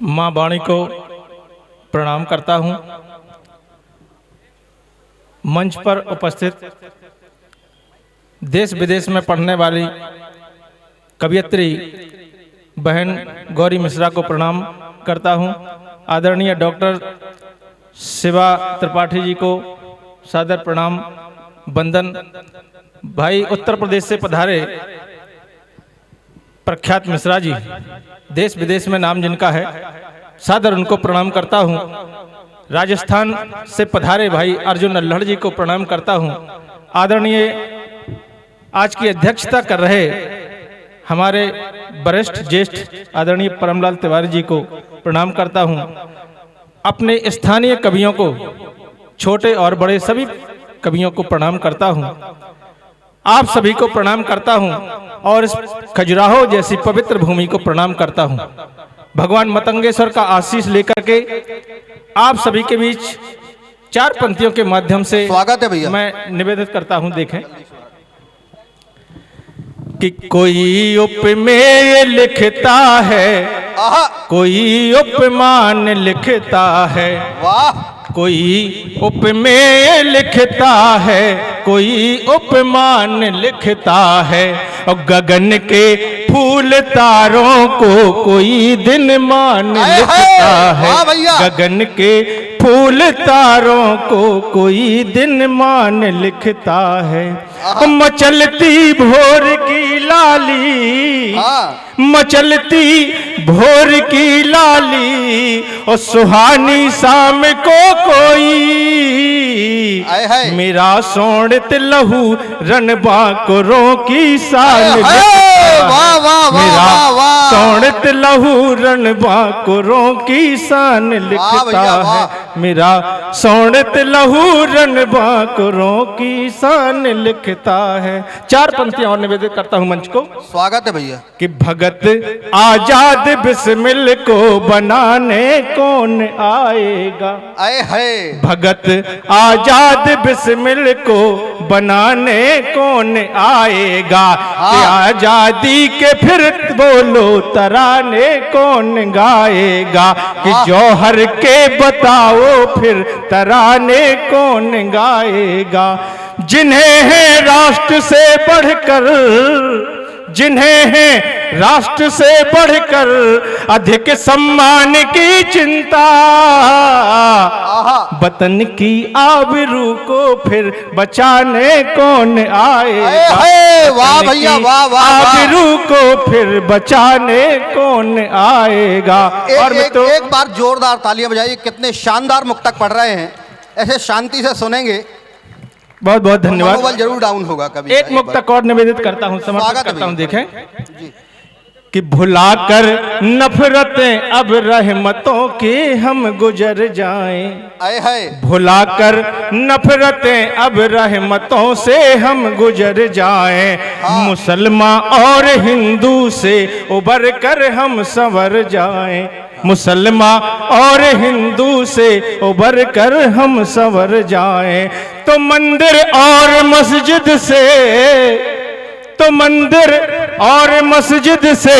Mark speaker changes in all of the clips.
Speaker 1: माँ वाणी को प्रणाम करता हूँ। मंच पर उपस्थित देश विदेश में पढ़ने वाली कवयित्री बहन गौरी मिश्रा को प्रणाम करता हूँ। आदरणीय डॉक्टर शिवा त्रिपाठी जी को सादर प्रणाम वंदन। भाई उत्तर प्रदेश से पधारे प्रख्यात मिश्रा जी, देश विदेश में नाम जिनका है, सादर उनको प्रणाम करता हूँ। राजस्थान से पधारे भाई अर्जुन अल्हड़ जी को प्रणाम करता हूँ। आदरणीय आज की अध्यक्षता कर रहे हमारे वरिष्ठ ज्येष्ठ आदरणीय परमलाल तिवारी जी को प्रणाम करता हूँ। अपने स्थानीय कवियों को, छोटे और बड़े सभी कवियों को प्रणाम करता हूँ। आप सभी को प्रणाम करता हूँ और इस खजुराहो जैसी पवित्र भूमि को प्रणाम करता हूँ। भगवान मतंगेश्वर का आशीष लेकर के आप सभी के बीच चार पंक्तियों के माध्यम से
Speaker 2: स्वागत है भैया।
Speaker 1: मैं निवेदित करता हूँ। देखें कि कोई उपमेय लिखता है, कोई उपमान लिखता है,
Speaker 2: वाह।
Speaker 1: कोई उपमेय लिखता है, कोई उपमान लिखता है, और गगन के फूल तारों को कोई दिन मान लिखता है। गगन के फूल तारों को कोई दिन मान लिखता है। मचलती भोर की लाली, मचलती भोर की लाली, और सुहानी शाम को कोई मेरा सोड़त लहू रणबांकुरों की शान मेरा सोड़त लहू रणबांकुरों की शान लिखता है। मेरा सोड़त लहू रणबांकुरों की शान लिखता है। चार पंक्तियां और निवेदित करता हूं मंच को।
Speaker 2: स्वागत है भैया।
Speaker 1: कि भगत आजाद बिस्मिल को बनाने कौन आएगा।
Speaker 2: आए है
Speaker 1: भगत आजाद बिस्मिल को बनाने कौन आएगा। कि आजादी के फिर बोलो तराने कौन गाएगा। कि जौहर के बताओ फिर तराने कौन गाएगा। जिन्हें है राष्ट्र से बढ़कर, जिन्हें है राष्ट्र से बढ़कर अधिक सम्मान की चिंता, वतन की आबरू को फिर बचाने कौन आएगा।
Speaker 2: वाह भैया, वाह वाह।
Speaker 1: आबरू को फिर बचाने कौन आएगा।
Speaker 2: और एक बार जोरदार तालियां बजाइए। कितने शानदार मुक्तक पढ़ रहे हैं, ऐसे शांति से सुनेंगे।
Speaker 1: बहुत बहुत धन्यवाद।
Speaker 2: मनोबल जरूर डाउन होगा कभी।
Speaker 1: एक मुक्तक और निवेदित करता हूँ, समर्पित करता हूँ। देखें कि भुलाकर नफरतें अब रहमतों की हम गुजर जाएं। भुलाकर नफरतें अब रहमतों से हम गुजर जाएं। मुसलमान और हिंदू से उबर कर हम संवर जाएं। मुसलमान और हिंदू से उबर कर हम संवर जाएं। तो मंदिर और मस्जिद से, तो मंदिर और मस्जिद से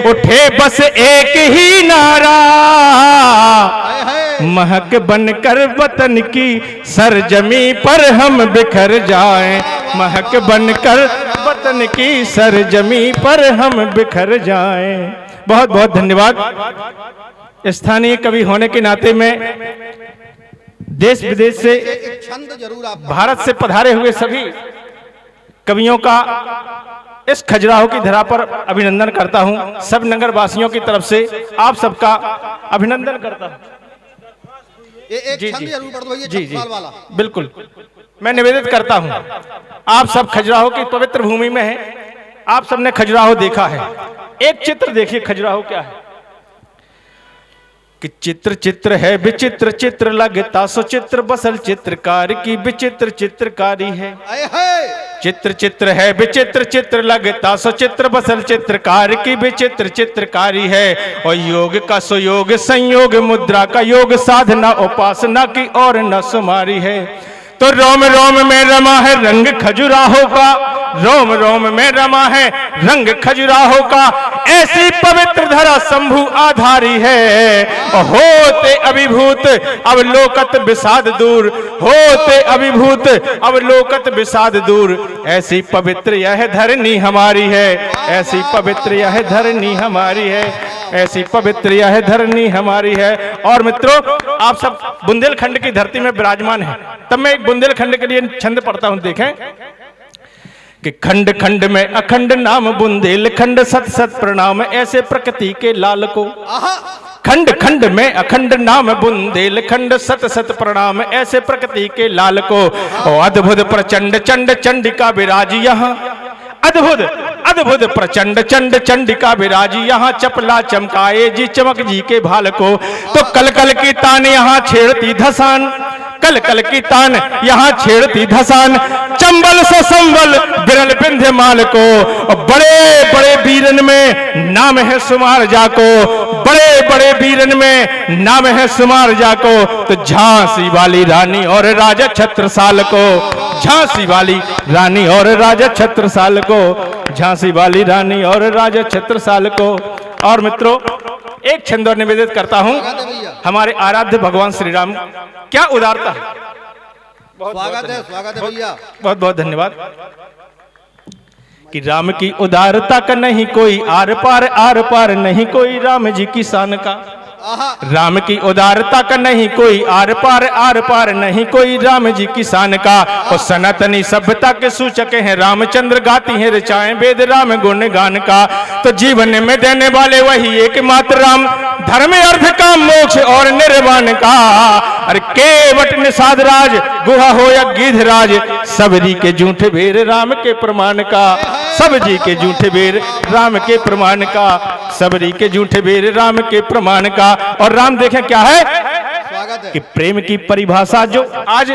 Speaker 1: उठे बस एक ही नारा। महक बनकर वतन की सरजमी पर हम बिखर जाएं। महक बनकर वतन की सरजमी पर हम बिखर जाएं। बहुत बहुत धन्यवाद। स्थानीय कवि होने के नाते में देश विदेश से,
Speaker 2: छंद जरूर आप
Speaker 1: भारत से पधारे हुए सभी कवियों का इस खजुराहो की धरा पर अभिनंदन करता हूं। सब नगर वासियों की तरफ से आप सबका अभिनंदन करता हूं।
Speaker 2: एक छंद जरूर पढ़ दो ये चप्पाल वाला।
Speaker 1: बिल्कुल, मैं निवेदित करता हूं। आप सब खजुराहो की पवित्र भूमि में हैं। आप सबने खजुराहो देखा है। एक चित्र देखिए खजुराहो क्या है। कि चित्र चित्र है विचित्र चित्र लगता सो चित्र बसल चित्रकार की विचित्र चित्रकारी है। चित्र चित्र है विचित्र चित्र लगता सो चित्र बसल चित्रकार की विचित्र चित्रकारी है। और योग का सुयोग संयोग मुद्रा का योग साधना उपासना की और न सुमारी है। तो रोम रोम में रमा है रंग खजुराहो का, रोम रोम में रमा है रंग खजुराहो का, ऐसी पवित्र धरा शंभु आधारी है। होते अभिभूत अवलोकत विषाद दूर, होते अभिभूत अवलोकत विषाद दूर, ऐसी पवित्र यह धरनी हमारी है, ऐसी पवित्र यह धरनी हमारी है, ऐसी पवित्र यह धरनी हमारी है। और मित्रों, आप सब बुंदेलखंड की धरती में विराजमान हैं, तब मैं एक बुंदेलखंड के लिए छंद पढ़ता हूं, देखें कि खंड खंड में अखंड नाम बुंदेलखंड, सत सत प्रणाम ऐसे प्रकृति के लाल को। खंड खंड में अखंड नाम बुंदेलखंड, सत सत प्रणाम ऐसे प्रकृति के लाल को। अद्भुत प्रचंड चंड चंडिका विराजी यहाँ, अद्भुत अद्भुत प्रचंड चंड चंडिका विराजी यहाँ, चपला चमकाए जी चमक जी के भाल को। तो कल कल की तान यहाँ छेड़ती धसान, कल कल की तान यहाँ छेड़ती धसान, चंबल से संबल बिरल बिंध्य माल को। बड़े बड़े वीरन में नाम है सुमार जाको, बड़े बड़े वीरन में नाम है सुमार जाको। तो झांसी वाली रानी और राजा छत्रसाल को, झांसी वाली रानी और राजा छत्रसाल को, झांसी वाली रानी और राजा छत्रसाल को। और मित्रों, एक छंद और निवेदित करता हूं हमारे आराध्य भगवान श्री राम। क्या उदारता है,
Speaker 2: स्वागत है भैया,
Speaker 1: बहुत बहुत धन्यवाद। कि राम की उदारता का नहीं कोई आर पार नहीं कोई राम जी की शान का। राम की उदारता का नहीं कोई आर पार नहीं कोई राम जी की शान का। और सनातनी सभ्यता के सूचक हैं रामचंद्र, गाती हैं ऋचाएं वेद राम गुण गान का। तो जीवन में देने वाले वही एकमात्र राम, धर्म अर्थ का मोक्ष और निर्वाण का। अरे केवट निषाद राज गुहा हो या गिधराज, सबरी के झूठे बेर राम के प्रमाण का, सब जी के झूठे बेर राम के प्रमाण का, सबरी के झूठे बेर राम के प्रमाण का। और राम देखें क्या है,
Speaker 2: स्वागत है
Speaker 1: कि प्रेम की परिभाषा जो आज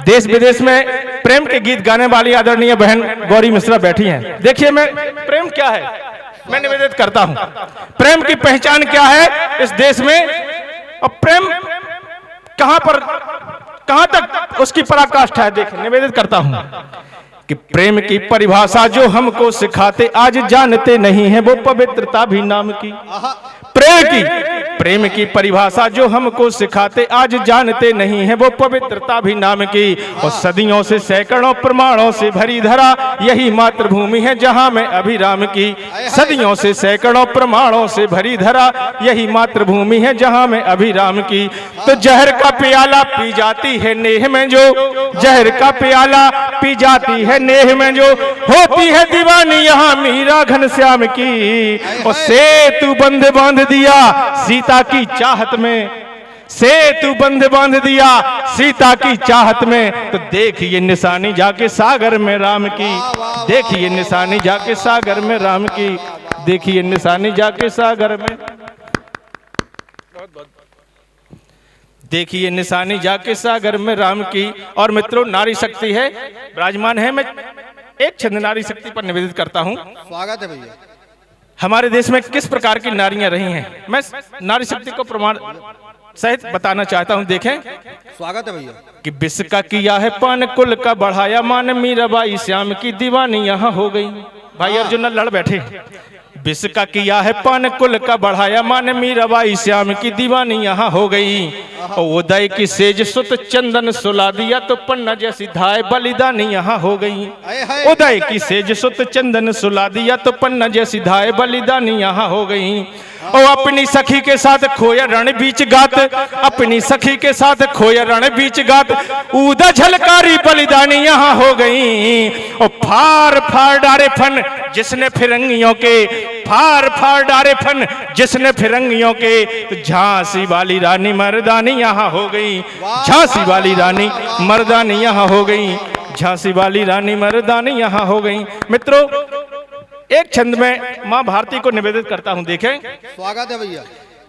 Speaker 1: देश विदेश में प्रेम के गीत गाने वाली आदरणीय बहन गौरी मिश्रा बैठी हैं। देखिए मैं प्रेम क्या है मैं निवेदित करता हूं, प्रेम की पहचान क्या है इस देश में, और प्रेम कहां तक उसकी पराकाष्ठा है। देखिए निवेदित करता हूं कि प्रेम की परिभाषा जो हमको सिखाते आज जानते नहीं है वो पवित्रता भी नाम की। प्रेम की परिभाषा जो हमको सिखाते आज जानते नहीं है वो पवित्रता भी नाम की। और सदियों से सैकड़ों प्रमाणों से भरी धरा यही मातृभूमि है जहां मैं अभिराम की। सदियों से सैकड़ों प्रमाणों से भरी धरा यही मातृभूमि है जहां मैं अभिराम की। तो जहर का प्याला पी जाती है नेह में जो, जहर का प्याला पी जाती है नेह में जो, होती है दीवानी यहाँ मीरा घनश्याम की। और सेतु बंध बांध दिया सीता की चाहत में, सेतु बंध बांध दिया सीता की चाहत में। तो देखिए निशानी जाके सागर में राम की, देखिए निशानी जाके सागर में राम की, देखिए निशानी जाके सागर में, देखिए निशानी जाके सागर में राम की। और मित्रों, नारी शक्ति है विराजमान है। मैं एक छंद नारी शक्ति पर निवेदित करता हूं।
Speaker 2: स्वागत है भैया।
Speaker 1: हमारे देश में किस प्रकार की नारियां रही हैं, मैं नारी शक्ति को प्रमाण सहित बताना चाहता हूं। देखें,
Speaker 2: स्वागत है भैया।
Speaker 1: कि विष का किया है पान कुल का बढ़ाया मान, मीराबाई श्याम की दीवानी यहाँ हो गई। भाई अर्जुन लड़ बैठे। विष का किया है पान कुल का बढ़ाया मान, मीराबाई श्याम की दीवानी यहाँ हो गई। और उदय की सेज सुत चंदन सुला दिया तो पन्ना जैसी धाय बलिदानी यहाँ हो गई। उदय की सेज सुत चंदन सुला दिया तो पन्ना जैसी धाय बलिदानी यहाँ हो गई। और अपनी सखी के साथ खोया रण बीच गात, अपनी सखी के साथ खोया रण बीच गात, उदा झलकारी बलिदानी यहाँ हो गई। और फार फार डारे फन जिसने फिरंगियों के, फार फार डारे फन जिसने फिरंगियों के। तो झांसी वाली रानी मर्दानी यहाँ हो गई, झांसी वाली रानी मर्दानी यहाँ हो गई, झांसी वाली रानी मर्दानी यहाँ हो गई। मित्रों, एक छंद में मां भारती को निवेदित करता हूं। देखें,
Speaker 2: स्वागत है भैया।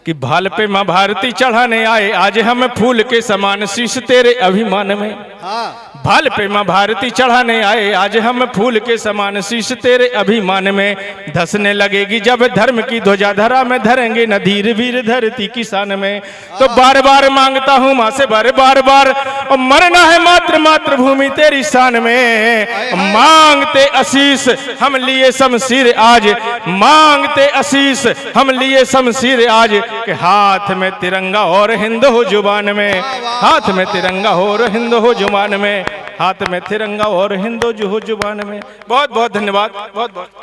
Speaker 1: कि भाल पे मां भारती चढ़ाने आए आज हम फूल के समान शीश तेरे अभिमान में। भाल पे माँ भारती चढ़ाने आए, आज हम फूल के समान शीश तेरे अभिमान में धसने लगेगी जब धर्म की ध्वजा धरा में धरेंगे न धीर वीर धरती किसान में। तो बार बार मांगता हूँ माँ से बार बार और मरना है मात्र मातृभूमि तेरी शान में। मांगते आशीष हम लिए शमशीर आज, मांगते आशीष हम लिए शमशीर आज, के हाथ में तिरंगा और हिंद हो जुबान में, हाथ में तिरंगा हो और हिंद हो जुबान में, हाथ में तिरंगा और हिंद हो जुबान में। बहुत बहुत धन्यवाद, बहुत बहुत।